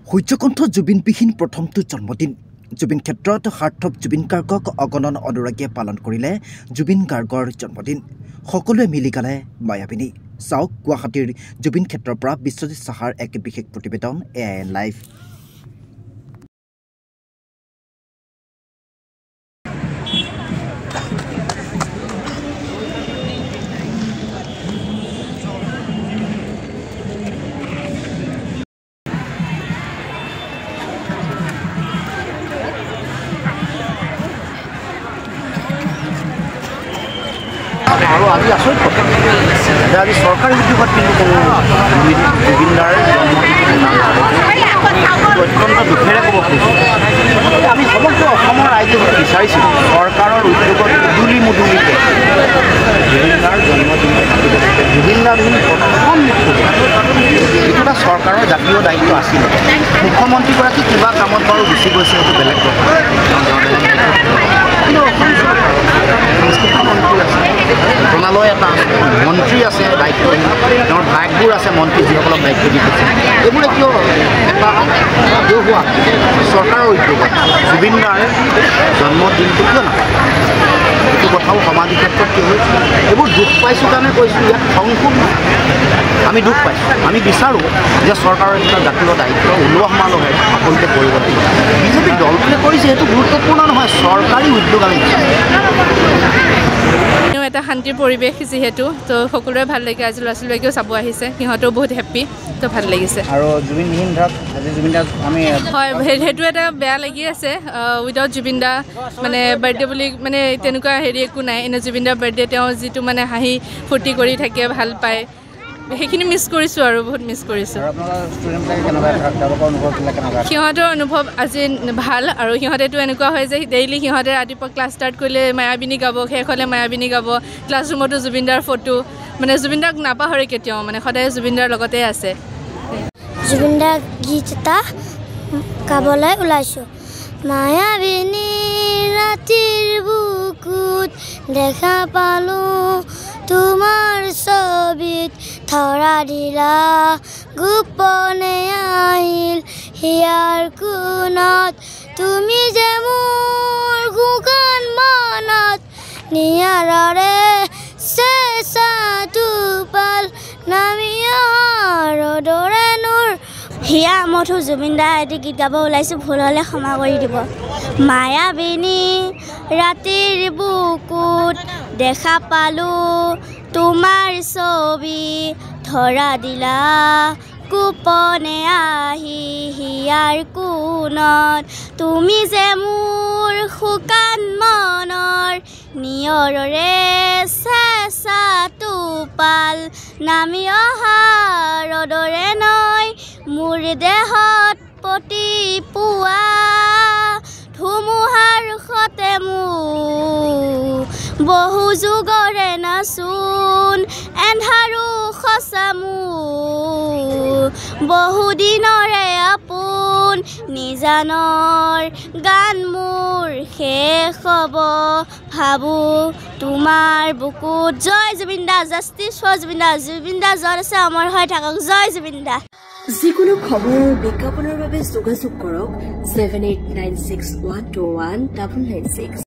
সূৰ্যকণ্ঠ জুবিনবিহীন প্ৰথমটো জন্মদিন জুবিন ক্ষেত্ৰত হাৰ্থব জুবিন গাৰ্গক অগণন অনুৰাগীয়ে পালন কৰিলে জুবিন গাৰ্গৰ জন্মদিন সকলোৱে মিলি গালে মায়াবিনী চাওক গুৱাহাটীৰ জুবিন ক্ষেত্ৰৰ পৰা বিশ্বজিৎ সাহাৰ এক বিশেষ প্ৰতিবেদন এআইএন লাইভ আৰু আজি আচৰিত কথা যে আজি চৰকাৰী উদ্যোগত কিন্তু জুবিনদাৰ অত্যন্ত দুখেৰে ক'ব খুজিছোঁ আমি সমগ্ৰ অসমৰ ৰাইজে বিচাৰিছিলোঁ চৰকাৰৰ উদ্যোগত মুদুলিকে জুবিনদাৰ জন্মদিন জুবিনদাবিহীন প্ৰথম মৃত্যু এইটো এটা চৰকাৰৰ জাতীয় দায়িত্ব আছিলে মুখ্যমন্ত্ৰীগৰাকী কিবা কামত বাৰু গুচি গৈছে সেইটো বেলেগ কথা কিন্তু অসম চৰকাৰৰ সংস্কৃতি মন্ত্ৰী আছে জনালয় এটা মন্ত্ৰী আছে দায়িত্ব তেওঁৰ ভাগবোৰ আছে মন্ত্ৰী যিসকলক দায়িত্ব দি গৈছে এইবোৰে কিয় এটা হোৱা চৰকাৰৰ উদ্যোগত জুবিনদাৰ জন্মদিনটো কিয় নাপায় এইটো কথাও সামাজিক ক্ষেত্ৰত কি হৈছে এইবোৰ দুখ পাইছোঁ কাৰণে কৈছোঁ ইয়াত খংটো আমি দুখ পাইছোঁ আমি বিচাৰোঁ যে চৰকাৰৰ এটা জাতীয় দায়িত্ব ওলোৱা সমালোহে সকলোকে কৰিব লাগিব বিজেপি দলটোৱে কৰিছে সেইটো গুৰুত্বপূৰ্ণ নহয় চৰকাৰী উদ্যোগ আমি এটা শান্তিৰ পৰিৱেশ যিহেতু তো সকলোৰে ভাল লাগে আজি ল'ৰা ছোৱালীকেও চাব আহিছে সিহঁতেও বহুত হেপ্পী তো ভাল লাগিছে আৰু জুবিনবিহীন ধৰক আজি জুবিনদাক আমি হয় সেইটো এটা বেয়া লাগি আছে উইদাউট জুবিনদা মানে বাৰ্থডে বুলি মানে তেনেকুৱা হেৰি একো নাই এনে জুবিনদাৰ বাৰ্থডে তেওঁ যিটো মানে হাঁহি ফূৰ্তি কৰি থাকে ভাল পায় সেইখিনি মিছ কৰিছোঁ আৰু বহুত মিছ কৰিছোঁ সিহঁতৰ অনুভৱ আজি ভাল আৰু সিহঁতেতো এনেকুৱা হয় যে ডেইলি সিহঁতে ৰাতিপুৱা ক্লাছ ষ্টাৰ্ট কৰিলে মায়াবিনী গাব শেষ হ'লে মায়াবিনী গাব ক্লাছৰুমতো জুবিনদাৰ ফটো মানে জুবিনদাক নাপাহৰে কেতিয়াও মানে সদায় জুবিনদাৰ লগতে আছে জুবিনদাৰ গীত এটা গাবলৈ ওলাইছোঁ মায়াবিনী ৰাতিৰ বুকুত দেখা পালোঁ তোমাৰ ছবিত ধৰা দিলা গোপনে আহিল হিয়াৰ কোণত তুমি যে মোৰ শুকান মনত নিয়াৰৰে চেঁচা টোপাল নামি ৰ'দৰে নূৰ হিয়া মধু জুবিনদাৰ এটি গীত গাব ওলাইছোঁ ভুল হ'লে ক্ষমা কৰি দিব মায়াবিনী ৰাতিৰ বুকুত দেখা পালোঁ তোমাৰ ছবি ধৰা দিলা গোপনে আহি হিয়াৰ কোণত তুমি যে মোৰ শুকান মনৰ নিয়ৰৰে চেঁচা টোপাল নামি অহা ৰ'দৰে নৈ মোৰ দেহত প্ৰতি পুৱা ধুমুহাৰ সতে মোৰ বহু যুগৰে নাচোন এন্ধাৰো সঁচা মোৰ বহুদিনৰে আপোন নিজানৰ গান মোৰ শেষ হ'ব ভাবোঁ তোমাৰ বুকুত জয় জুবিনদা জাষ্টিছ ফৰ জুবিনদা জুবিনদা য'ত আছে অমৰ হৈ থাকক জয় জুবিনদা যিকোনো খবৰ বিজ্ঞাপনৰ বাবে যোগাযোগ কৰক 7896121996